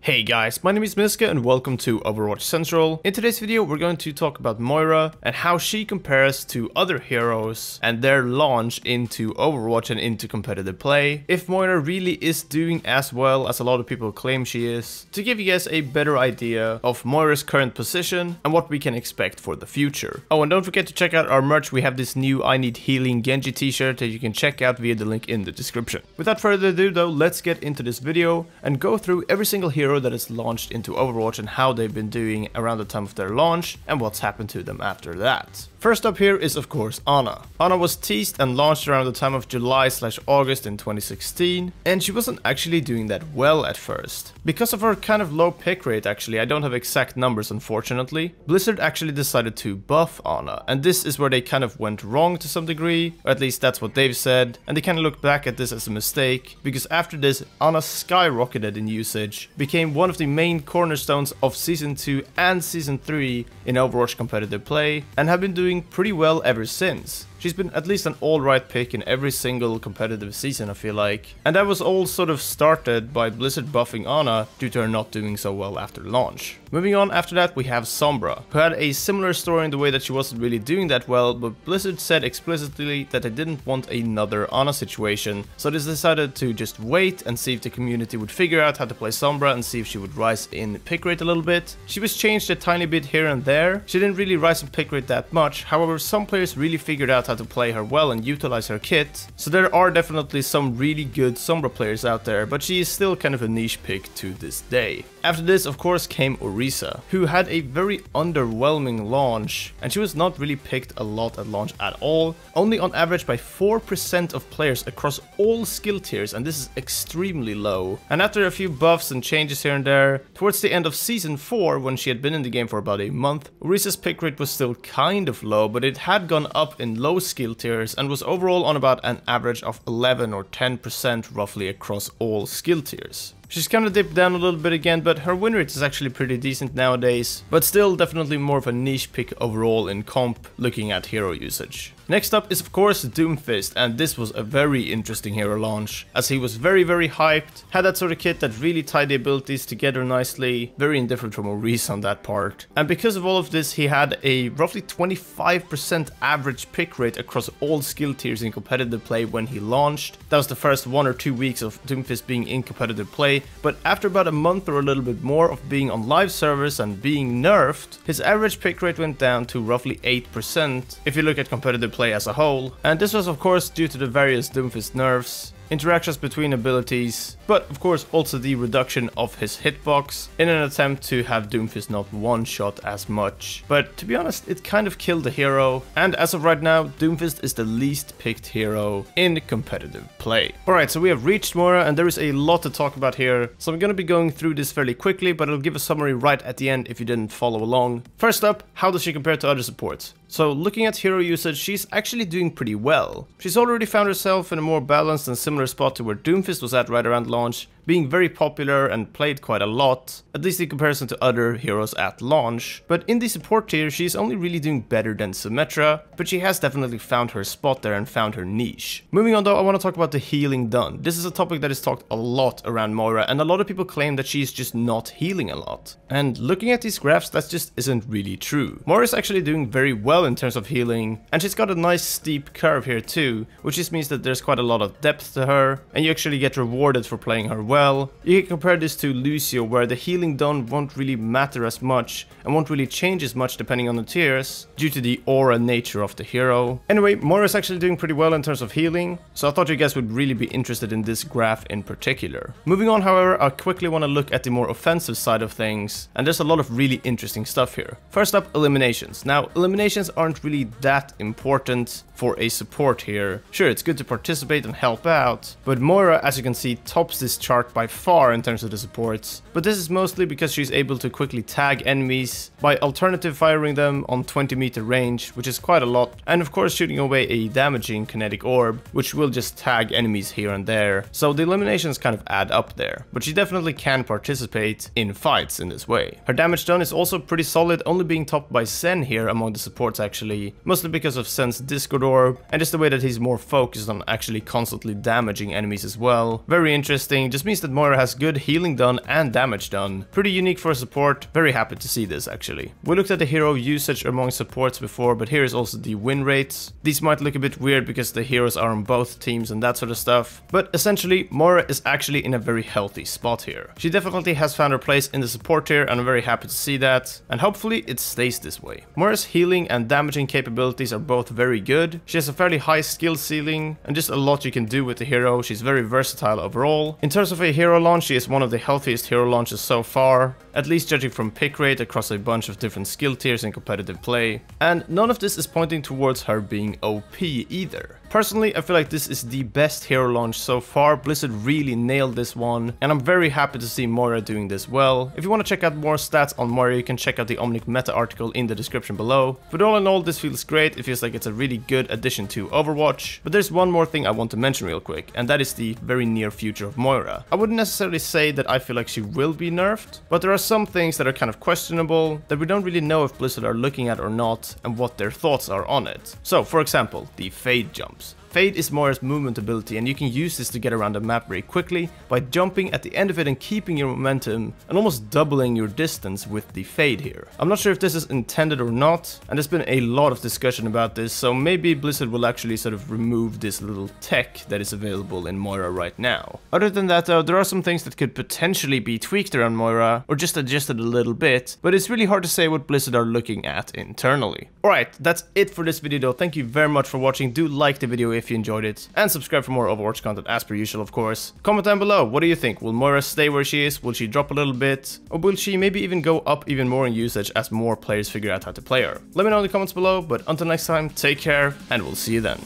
Hey guys, my name is Miska and welcome to Overwatch Central. In today's video we're going to talk about Moira and how she compares to other heroes and their launch into Overwatch and into competitive play. If Moira really is doing as well as a lot of people claim she is, to give you guys a better idea of Moira's current position and what we can expect for the future. Oh, and don't forget to check out our merch. We have this new I Need Healing Genji t-shirt that you can check out via the link in the description. Without further ado though, let's get into this video and go through every single hero that is launched into Overwatch and how they've been doing around the time of their launch and what's happened to them after that. First up here is of course Ana. Ana was teased and launched around the time of July/August in 2016, and she wasn't actually doing that well at first. Because of her kind of low pick rate actually, I don't have exact numbers unfortunately, Blizzard actually decided to buff Ana, and this is where they kind of went wrong to some degree, or at least that's what they've said, and they kind of look back at this as a mistake, because after this Ana skyrocketed in usage, became one of the main cornerstones of Season 2 and Season 3 in Overwatch competitive play, and have been doing pretty well ever since. She's been at least an alright pick in every single competitive season, I feel like. And that was all sort of started by Blizzard buffing Ana due to her not doing so well after launch. Moving on after that we have Sombra, who had a similar story in the way that she wasn't really doing that well, but Blizzard said explicitly that they didn't want another Ana situation, so they decided to just wait and see if the community would figure out how to play Sombra and see if she would rise in pick rate a little bit. She was changed a tiny bit here and there. She didn't really rise in pick rate that much, however some players really figured out how to play her well and utilize her kit, so there are definitely some really good Sombra players out there, but she is still kind of a niche pick to this day. After this of course came Orisa, who had a very underwhelming launch, and she was not really picked a lot at launch at all, only on average by 4% of players across all skill tiers, and this is extremely low. And after a few buffs and changes here and there, towards the end of Season 4, when she had been in the game for about a month, Orisa's pick rate was still kind of low, but it had gone up in low skill tiers and was overall on about an average of 11 or 10% roughly across all skill tiers. She's kind of dipped down a little bit again, but her win rate is actually pretty decent nowadays, but still definitely more of a niche pick overall in comp looking at hero usage. Next up is of course Doomfist, and this was a very interesting hero launch, as he was very hyped, had that sort of kit that really tied the abilities together nicely, very indifferent from Orisa on that part. And because of all of this, he had a roughly 25% average pick rate across all skill tiers in competitive play when he launched. That was the first 1 or 2 weeks of Doomfist being in competitive play, but after about a month or a little bit more of being on live servers and being nerfed, his average pick rate went down to roughly 8% if you look at competitive play as a whole, and this was of course due to the various Doomfist nerfs, interactions between abilities, but of course also the reduction of his hitbox in an attempt to have Doomfist not one-shot as much. But to be honest, it kind of killed the hero, and as of right now, Doomfist is the least picked hero in competitive play. Alright, so we have reached Moira, and there is a lot to talk about here, so I'm gonna be going through this fairly quickly, but I'll give a summary right at the end if you didn't follow along. First up, how does she compare to other supports? So looking at hero usage, she's actually doing pretty well. She's already found herself in a more balanced and similar spot to where Doomfist was at right around launch, being very popular and played quite a lot, at least in comparison to other heroes at launch. But in the support tier, she's only really doing better than Symmetra, but she has definitely found her spot there and found her niche. Moving on though, I want to talk about the healing done. This is a topic that is talked a lot around Moira, and a lot of people claim that she's just not healing a lot. And looking at these graphs, that just isn't really true. Moira's actually doing very well in terms of healing, and she's got a nice steep curve here too, which just means that there's quite a lot of depth to her, and you actually get rewarded for playing her well. You can compare this to Lucio, where the healing done won't really matter as much and won't really change as much depending on the tiers due to the aura nature of the hero. Anyway, Moira's actually doing pretty well in terms of healing, so I thought you guys would really be interested in this graph in particular. Moving on, however, I quickly want to look at the more offensive side of things, and there's a lot of really interesting stuff here. First up, eliminations. Now, eliminations aren't really that important for a support here. Sure, it's good to participate and help out, but Moira, as you can see, tops this chart by far in terms of the supports, but this is mostly because she's able to quickly tag enemies by alternative firing them on 20-meter range, which is quite a lot, and of course shooting away a damaging kinetic orb, which will just tag enemies here and there, so the eliminations kind of add up there, but she definitely can participate in fights in this way. Her damage done is also pretty solid, only being topped by Zen here among the supports actually, mostly because of Zen's Discord orb, and just the way that he's more focused on actually constantly damaging enemies as well. Very interesting, just means means that Moira has good healing done and damage done. Pretty unique for a support, very happy to see this actually. We looked at the hero usage among supports before, but here is also the win rates. These might look a bit weird because the heroes are on both teams and that sort of stuff, but essentially Moira is actually in a very healthy spot here. She definitely has found her place in the support tier and I'm very happy to see that, and hopefully it stays this way. Moira's healing and damaging capabilities are both very good. She has a fairly high skill ceiling and just a lot you can do with the hero. She's very versatile overall. In terms of a hero launch, she is one of the healthiest hero launches so far, at least judging from pick rate across a bunch of different skill tiers in competitive play. And none of this is pointing towards her being OP either. Personally, I feel like this is the best hero launch so far. Blizzard really nailed this one, and I'm very happy to see Moira doing this well. If you want to check out more stats on Moira, you can check out the Omnic meta article in the description below. But all in all, this feels great. It feels like it's a really good addition to Overwatch. But there's one more thing I want to mention real quick, and that is the very near future of Moira. I wouldn't necessarily say that I feel like she will be nerfed, but there are some things that are kind of questionable that we don't really know if Blizzard are looking at or not, and what their thoughts are on it. So, for example, the fade jumps. Fade is Moira's movement ability, and you can use this to get around the map very quickly by jumping at the end of it and keeping your momentum and almost doubling your distance with the fade here. I'm not sure if this is intended or not, and there's been a lot of discussion about this, so maybe Blizzard will actually sort of remove this little tech that is available in Moira right now. Other than that though, there are some things that could potentially be tweaked around Moira, or just adjusted a little bit, but it's really hard to say what Blizzard are looking at internally. Alright, that's it for this video though. Thank you very much for watching. Do like the video if you enjoyed it, and subscribe for more Overwatch content as per usual, of course. Comment down below, what do you think? Will Moira stay where she is? Will she drop a little bit? Or will she maybe even go up even more in usage as more players figure out how to play her? Let me know in the comments below, but until next time, take care, and we'll see you then.